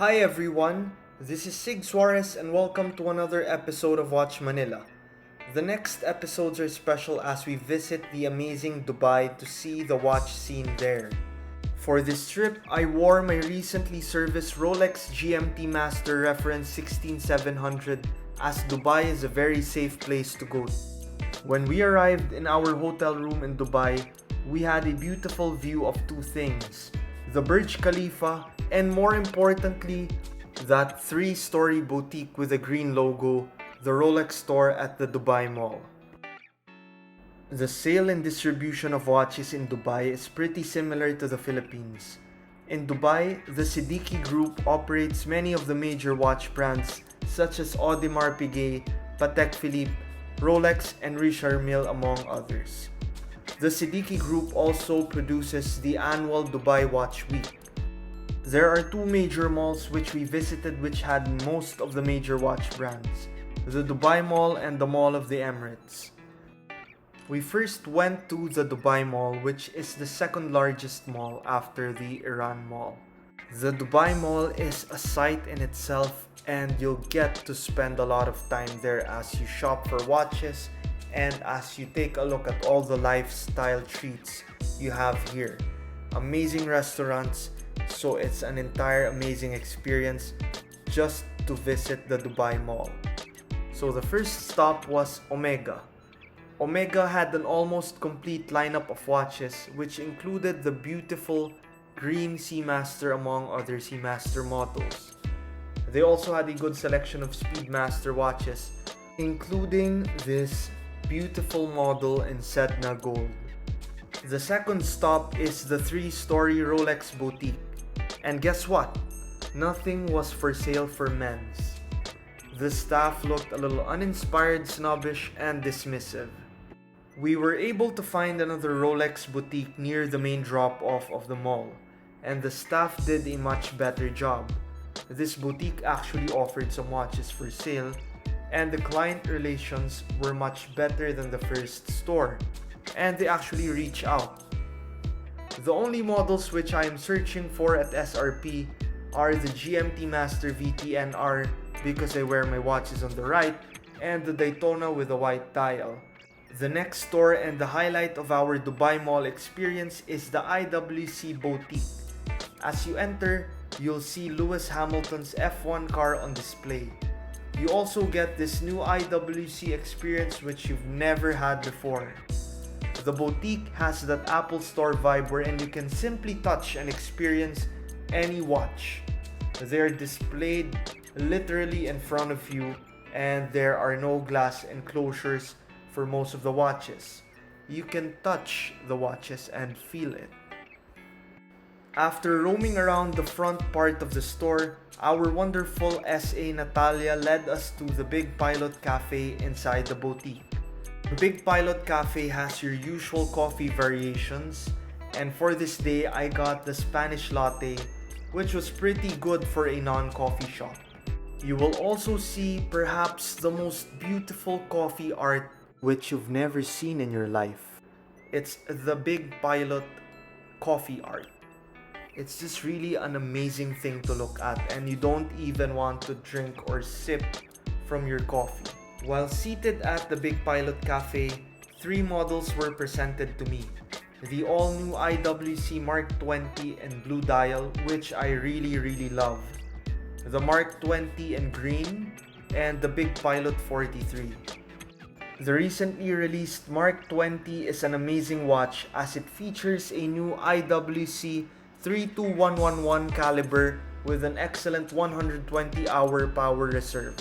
Hi everyone, this is Sig Suarez and welcome to another episode of Watch Manila. The next episodes are special as we visit the amazing Dubai to see the watch scene there. For this trip, I wore my recently serviced Rolex GMT Master Reference 16700 as Dubai is a very safe place to go. When we arrived in our hotel room in Dubai, we had a beautiful view of two things: the Burj Khalifa, and more importantly, that 3-story boutique with a green logo, the Rolex store at the Dubai Mall. The sale and distribution of watches in Dubai is pretty similar to the Philippines. In Dubai, the Siddiqui Group operates many of the major watch brands such as Audemars Piguet, Patek Philippe, Rolex, and Richard Mille among others. The Siddiqui Group also produces the annual Dubai Watch Week. There are two major malls which we visited which had most of the major watch brands, the Dubai Mall and the Mall of the Emirates. We first went to the Dubai Mall, which is the second largest mall after the Iran Mall. The Dubai Mall is a sight in itself and you'll get to spend a lot of time there as you shop for watches and as you take a look at all the lifestyle treats you have here. Amazing restaurants, so it's an entire amazing experience just to visit the Dubai Mall. So the first stop was Omega. Omega had an almost complete lineup of watches which included the beautiful green Seamaster among other Seamaster models. They also had a good selection of Speedmaster watches, including this beautiful model in Sedna Gold. The second stop is the 3-story Rolex boutique. And guess what? Nothing was for sale for men's. The staff looked a little uninspired, snobbish, and dismissive. We were able to find another Rolex boutique near the main drop-off of the mall, and the staff did a much better job. This boutique actually offered some watches for sale, and the client relations were much better than the first store, and they actually reach out. The only models which I am searching for at SRP are the GMT Master VTNR because I wear my watches on the right, and the Daytona with a white dial. The next store and the highlight of our Dubai Mall experience is the IWC boutique. As you enter, you'll see Lewis Hamilton's F1 car on display. You also get this new IWC experience which you've never had before. The boutique has that Apple Store vibe wherein you can simply touch and experience any watch. They're displayed literally in front of you and there are no glass enclosures for most of the watches. You can touch the watches and feel it. After roaming around the front part of the store, our wonderful SA Natalia led us to the Big Pilot Cafe inside the boutique. The Big Pilot Cafe has your usual coffee variations, and for this day I got the Spanish latte, which was pretty good for a non-coffee shop. You will also see perhaps the most beautiful coffee art which you've never seen in your life. It's the Big Pilot coffee art. It's just really an amazing thing to look at and you don't even want to drink or sip from your coffee. While seated at the Big Pilot Cafe, 3 models were presented to me. The all-new IWC Mark 20 in blue dial, which I really love. The Mark 20 in green, and the Big Pilot 43. The recently released Mark 20 is an amazing watch as it features a new IWC 32111 caliber with an excellent 120-hour power reserve.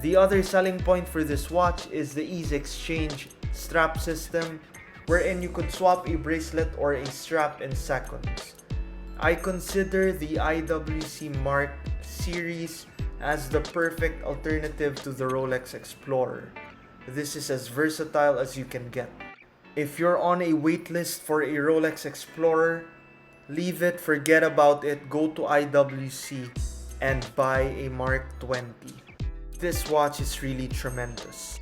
The other selling point for this watch is the easy exchange strap system wherein you could swap a bracelet or a strap in seconds. I consider the IWC Mark series as the perfect alternative to the Rolex Explorer. This is as versatile as you can get. If you're on a waitlist for a Rolex Explorer, leave it, forget about it, go to IWC and buy a Mark 20. This watch is really tremendous.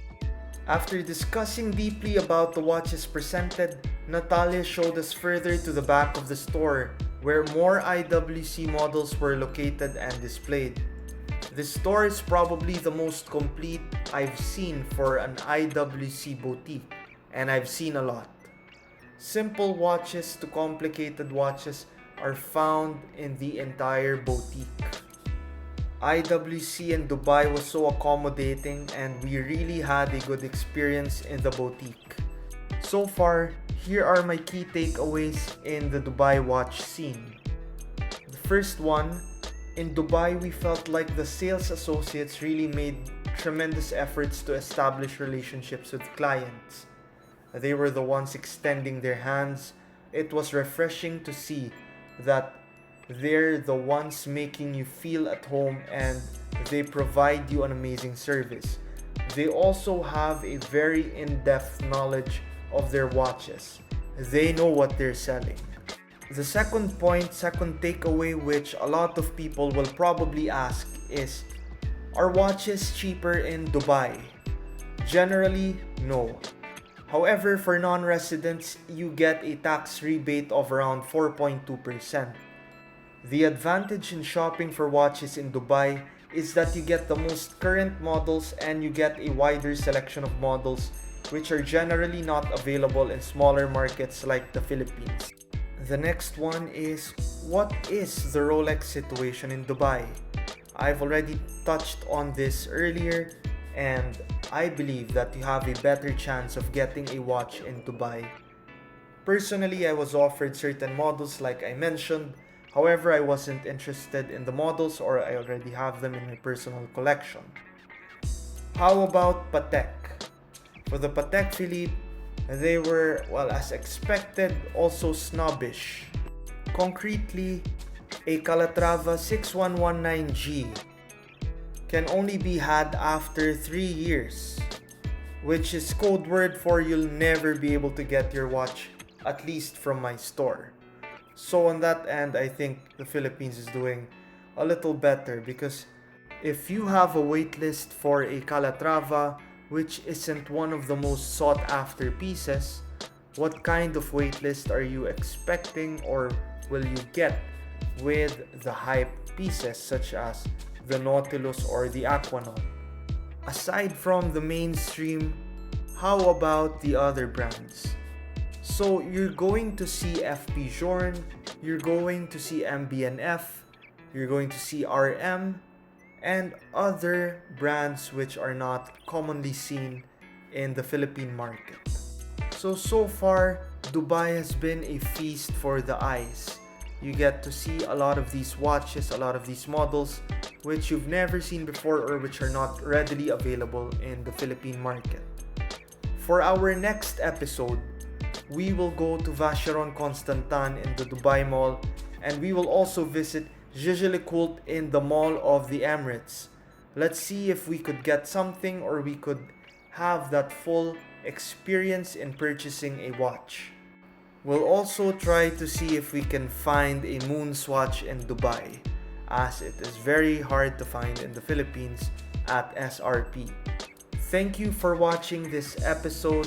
After discussing deeply about the watches presented, Natalia showed us further to the back of the store where more IWC models were located and displayed. This store is probably the most complete I've seen for an IWC boutique, and I've seen a lot. Simple watches to complicated watches are found in the entire boutique. IWC in Dubai was so accommodating and we really had a good experience in the boutique. So far, here are my key takeaways in the Dubai watch scene. The first one, in Dubai we felt like the sales associates really made tremendous efforts to establish relationships with clients. They were the ones extending their hands. It was refreshing to see that they're the ones making you feel at home and they provide you an amazing service. They also have a very in-depth knowledge of their watches. They know what they're selling. The second takeaway, which a lot of people will probably ask is, are watches cheaper in Dubai? Generally, no. However, for non-residents, you get a tax rebate of around 4.2%. The advantage in shopping for watches in Dubai is that you get the most current models and you get a wider selection of models which are generally not available in smaller markets like the Philippines. The next one is, what is the Rolex situation in Dubai? I've already touched on this earlier, and I believe that you have a better chance of getting a watch in Dubai. Personally, I was offered certain models like I mentioned. However, I wasn't interested in the models or I already have them in my personal collection. How about Patek? For the Patek Philippe, they were, well, as expected, also snobbish. Concretely, a Calatrava 6119G can only be had after 3 years, which is code word for you'll never be able to get your watch, at least from my store. So on that end, I think the Philippines is doing a little better, because if you have a waitlist for a Calatrava, which isn't one of the most sought after pieces, what kind of waitlist are you expecting or will you get with the hype pieces such as the Nautilus or the Aquanaut? Aside from the mainstream, how about the other brands? So you're going to see FP Journe, you're going to see MB&F, you're going to see RM, and other brands which are not commonly seen in the Philippine market. So far, Dubai has been a feast for the eyes. You get to see a lot of these watches, a lot of these models, which you've never seen before or which are not readily available in the Philippine market. For our next episode, we will go to Vacheron Constantin in the Dubai Mall, and we will also visit Jaeger-LeCoultre in the Mall of the Emirates. Let's see if we could get something or we could have that full experience in purchasing a watch. We'll also try to see if we can find a moon swatch in Dubai, as it is very hard to find in the Philippines at SRP. Thank you for watching this episode.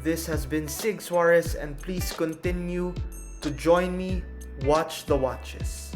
This has been Sig Suarez, and please continue to join me watch the watches.